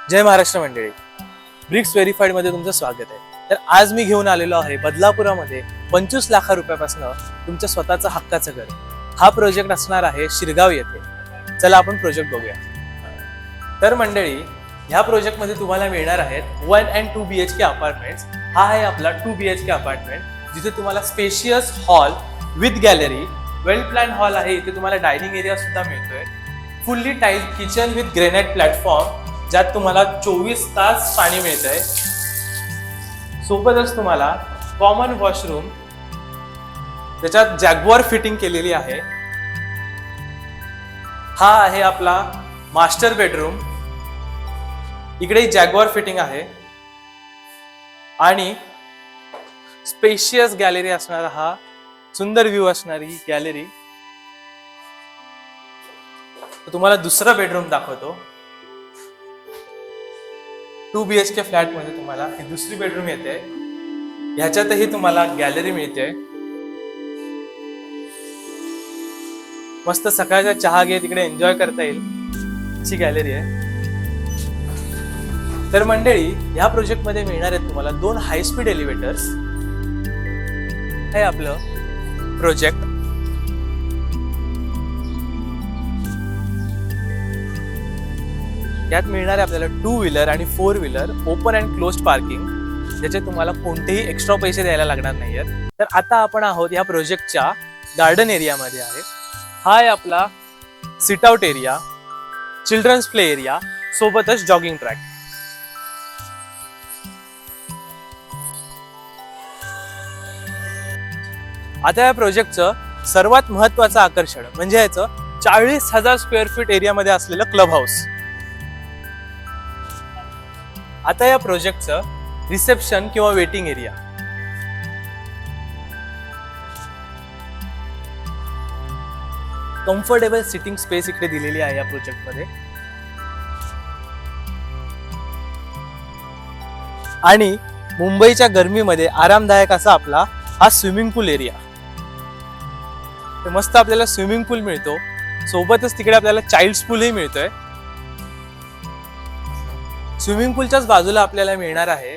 जय महाराष्ट्र मंडळी, BRICS verified मध्ये तुमचं स्वागत आहे. तर आज मी घेऊन आलेलो आहे बदलापुरामध्ये 25 लाख रुपयापासून तुमच्या स्वतःचं हक्काचं घर. हा प्रोजेक्ट असणार आहे शिरगाव येथे. चला आपण प्रोजेक्ट बघूया. तर मंडळी, ह्या प्रोजेक्ट मध्ये तुम्हाला मिळणार आहेत 1 and 2 BHK अपार्टमेंट्स. हा आहे आपला 2 BHK अपार्टमेंट, जिथे तुम्हाला spacious hall with gallery, well plan hall आहे. इथे तुम्हाला डायनिंग एरिया सुद्धा मिळतोय. Fully tiled kitchen with granite platform, ज्यात तुम्हाला 24 तास पाणी मिळतंय. सोबतच तुम्हाला कॉमन वॉशरूम, त्याच्यात जॅग्वार फिटिंग केलेली आहे. हा आहे आपला मास्टर बेडरूम. इकडे जॅग्वार फिटिंग आहे आणि स्पेशियस गॅलरी असणारा हा सुंदर व्ह्यू असणारी गॅलरी. तुम्हाला दुसरा बेडरूम दाखवतो. 2 BHK फ्लॅट मध्ये तुम्हाला ही दुसरी बेडरूम येते. ह्याच्यातही तुम्हाला गॅलरी मिळते. मस्त सकाळचा चहा घेत तिकडे एन्जॉय करता येईल अशी गॅलरी आहे. तर मंडळी, ह्या प्रोजेक्ट मध्ये मिळणार आहेत तुम्हाला 2 हाय स्पीड एलिव्हेटर्स. हे आपलं प्रोजेक्ट. यात मिळणार आहे आपल्याला 2 व्हीलर आणि 4 wheeler open and closed parking, ज्याचे तुम्हाला कोणतेही एक्स्ट्रा पैसे द्यायला लागणार नाहीयेत. तर आता आपण आहोत या प्रोजेक्टच्या गार्डन एरियामध्ये आहे. हा आहे आपला sit out area, children's play area, सोबतच जॉगिंग ट्रॅक. आता या प्रोजेक्टचं सर्वात महत्वाचं आकर्षण म्हणजे याचं 40,000 स्क्वेअर फीट एरियामध्ये असलेलं क्लब हाऊस. आता या प्रोजेक्टचं रिसेप्शन किंवा waiting area. Comfortable sitting space इकडे दिलेली आहे या प्रोजेक्टमध्ये. आणि मुंबईच्या गरमीमध्ये आरामदायक असा आपला हा स्विमिंग पूल एरिया. मस्त आपल्याला स्विमिंग पूल मिळतो. सोबतच तिकडे आपल्याला चाइल्ड्स पूलही मिळतोय. स्विमिंग पूलच्याच बाजूला आपल्याला मिळणार आहे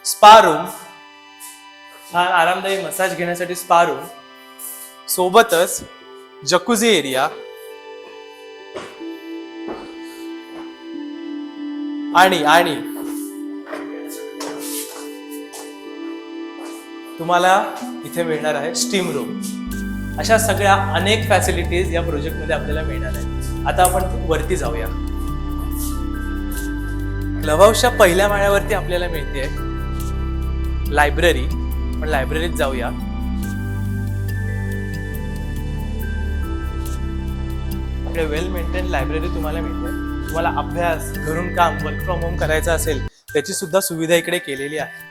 स्पा रूम. छान आरामदायी मसाज घेण्यासाठी स्पा रूम, सोबतच जकुझी एरिया आणि तुम्हाला इथे मिळणार आहे स्टीम रूम. अशा सगळ्या अनेक फॅसिलिटीज या प्रोजेक्ट मध्ये आपल्याला मिळणार आहेत. आता आपण वरती जाऊया. क्लब हाऊसच्या पहिल्या माळ्यावरती आपल्याला मिळते लायब्ररी. पण लायब्ररीत जाऊया. इकडे वेल मेंटेन लायब्ररी तुम्हाला मिळते. तुम्हाला अभ्यास, घरून काम, वर्क फ्रॉम होम करायचं असेल त्याची सुद्धा सुविधा इकडे केलेली आहे.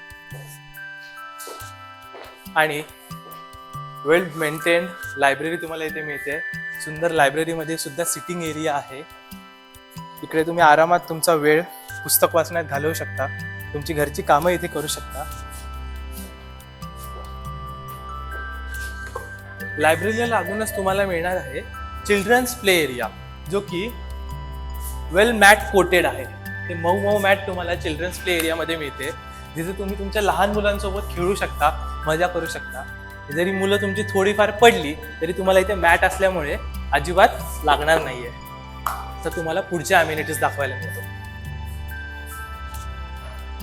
आणि वेल मेंटेन लायब्ररी तुम्हाला इथे मिळते. सुंदर लायब्ररीमध्ये सुद्धा सिटिंग एरिया आहे. इकडे तुम्ही आरामात तुमचा वेळ पुस्तक वाचण्यात घालवू शकता. तुमची घरची कामं इथे करू शकता. लायब्ररीला लागूनच तुम्हाला मिळणार आहे चिल्ड्रन्स प्ले एरिया, जो की वेल मॅट कोटेड आहे. ते मऊ मॅट तुम्हाला चिल्ड्रन्स प्ले एरियामध्ये मिळते, जिथे तुम्ही तुमच्या लहान मुलांसोबत खेळू शकता, मजा करू शकता. जरी मुलं तुमची थोडीफार पडली तरी तुम्हाला इथे मॅट असल्यामुळे अजिबात लागणार नाहीये. तर तुम्हाला पुढच्या अम्युनिटीज दाखवायला मिळतो.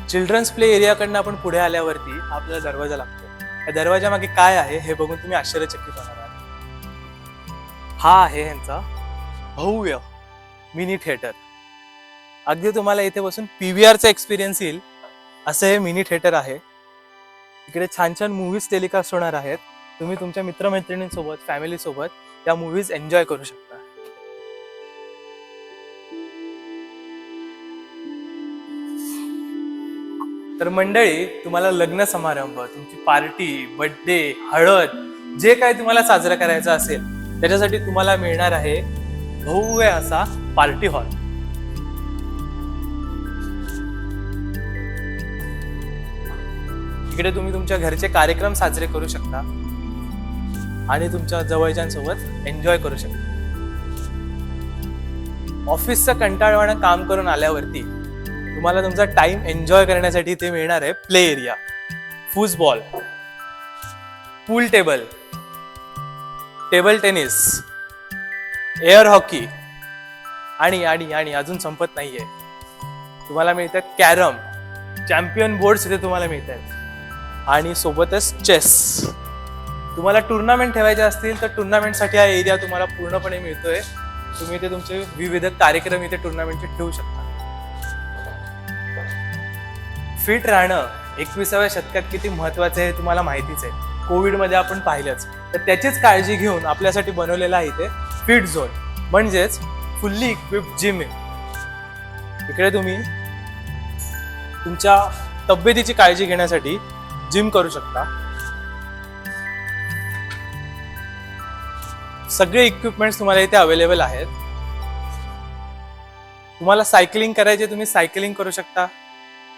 चिल्ड्रन्स प्ले एरियाकडनं आपण पुढे आल्यावरती आपल्याला दरवाजा लागतो. या दरवाजामागे काय आहे हे बघून तुम्ही आश्चर्यचकित होणार आहात. हा आहे यांचा भव्य मिनी थिएटर. अगदी तुम्हाला इथे बसून PVRचा एक्सपिरियन्स येईल असं हे मिनी थिएटर आहे. इकडे छान छान मूव्हीज टेलिकास्ट होणार आहेत. तुम्ही तुमच्या मित्रमैत्रिणींसोबत, फॅमिली सोबत त्या मूव्हीज एन्जॉय करू शकता. तर मंडळी, तुम्हाला लग्न समारंभ, तुमची पार्टी, बर्थडे, हळद, जे काही तुम्हाला साजरं करायचं असेल त्याच्यासाठी तुम्हाला मिळणार आहे भव्य असा पार्टी हॉल. इकडे तुम्ही तुमच्या घरचे कार्यक्रम साजरे करू शकता. आणि तुमच्या जवळच्यांसोबत एन्जॉय करू शकता. ऑफिसचं कंटाळवाणं काम करून आल्यावरती तुम्हाला तुमचा टाइम एन्जॉय करण्यासाठी इथे मिळणार आहे play area, football, pool table, table tennis, air hockey आणि आणि आणि अजून संपत नाहीये. तुम्हाला मिळतात कॅरम, चॅम्पियन बोर्ड्स इथे तुम्हाला मिळत आहेत आणि सोबतच चेस. तुम्हाला टुर्नामेंट ठेवायचे असतील तर टुर्नामेंटसाठी हा एरिया तुम्हाला पूर्णपणे मिळतोय. तुम्ही इथे तुमचे विविध कार्यक्रम इथे टुर्नामेंटचे ठेवू शकता. फिट राहणं 21व्या शतकात किती महत्वाचं आहे हे तुम्हाला माहितीच आहे. कोविडमध्ये आपण पाहिलंच. तर त्याचीच काळजी घेऊन आपल्यासाठी बनवलेला आहे इथे फिट झोन, म्हणजेच फुल्ली इक्विप्ड जिम. इकडे तुम्ही तुमच्या तब्येतीची काळजी घेण्यासाठी जिम करू शकता. सगळे इक्विपमेंट्स तुम्हाला इथे अवेलेबल आहेत. तुम्हाला सायकलिंग करायचे, तुम्ही सायकलिंग करू शकता.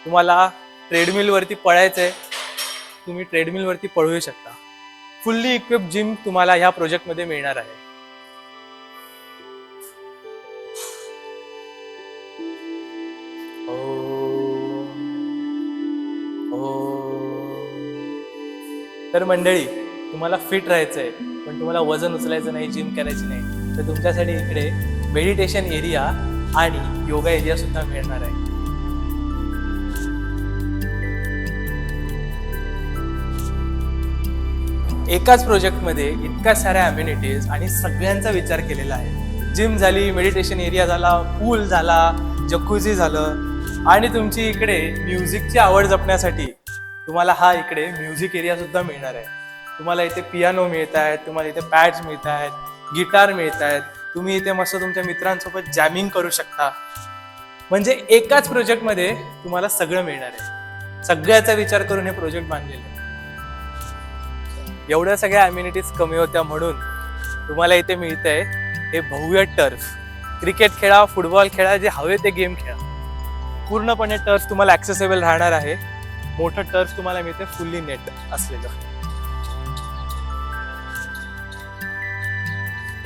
तुम्हाला ट्रेडमिल वरती पळायचंय, तुम्ही ट्रेडमिल वरती पळू शकता. फुल्ली इक्विप्ड जिम तुम्हाला ह्या प्रोजेक्ट मध्ये मिळणार आहे. तर मंडळी, तुम्हाला फिट राहायचंय पण तुम्हाला वजन उचलायचं नाही, जिम करायची नाही, तर तुमच्यासाठी इकडे मेडिटेशन एरिया आणि योगा एरिया सुद्धा मिळणार आहे. एकाच प्रोजेक्टमध्ये इतक्या साऱ्या अम्युनिटीज आणि सगळ्यांचा विचार केलेला आहे. जिम झाली, मेडिटेशन एरिया झाला, पूल झाला, जकुझी झालं आणि तुमची इकडे म्युझिकची आवड जपण्यासाठी तुम्हाला हा इकडे म्युझिक एरिया सुद्धा मिळणार आहे. तुम्हाला इथे पियानो मिळत आहेत, तुम्हाला इथे पॅड्स मिळत आहेत, गिटार मिळत आहेत. तुम्ही इथे मस्त तुमच्या मित्रांसोबत जॅमिंग करू शकता. म्हणजे एकाच प्रोजेक्टमध्ये तुम्हाला सगळं मिळणार आहे. सगळ्याचा विचार करून हे प्रोजेक्ट बांधलेले आहे. एवढ्या सगळ्या अम्युनिटीज कमी होत्या म्हणून तुम्हाला इथे मिळतंय हे भव्य टर्फ. क्रिकेट खेळा, फुटबॉल खेळा, जे हवे ते गेम खेळा. पूर्णपणे टर्फ तुम्हाला ऍक्सेसेबल राहणार आहे. मोठं टर्फ तुम्हाला मिळते फुल्ली नेट असलेलं.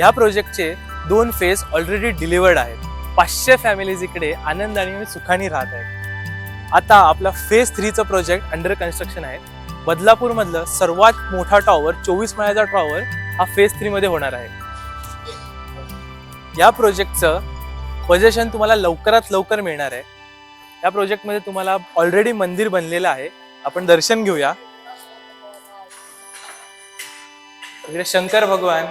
या प्रोजेक्टचे 2 फेज ऑलरेडी डिलिव्हर्ड आहेत. 500 फॅमिलीज इकडे आनंदाने आणि सुखाने राहत आहेत. आता आपला फेज 3चं प्रोजेक्ट अंडर कन्स्ट्रक्शन आहे. बदलापूर मधलं सर्वात मोठा टॉवर, 24 माळ्याचा टॉवर हा फेज 3 मध्ये होणार आहे. या प्रोजेक्टचं पोझिशन तुम्हाला लवकरात लवकर मिळणार आहे. या प्रोजेक्टमध्ये तुम्हाला ऑलरेडी मंदिर बनलेलं आहे. आपण दर्शन घेऊया. इकडे शंकर भगवान,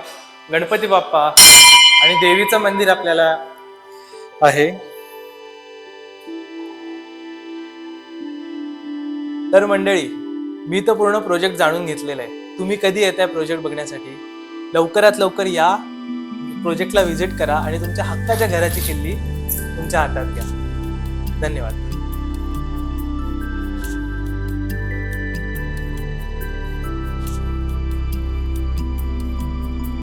गणपती बाप्पा आणि देवीचं मंदिर आपल्याला आहे. तर मंडळी, मी तर पूर्ण प्रोजेक्ट जाणून घेतलेला आहे. तुम्ही कधी येताय प्रोजेक्ट बघण्यासाठी? लवकरात लवकर या, प्रोजेक्टला व्हिजिट करा आणि तुमच्या हक्काच्या घराची किल्ली तुमच्या हातात घ्या. धन्यवाद.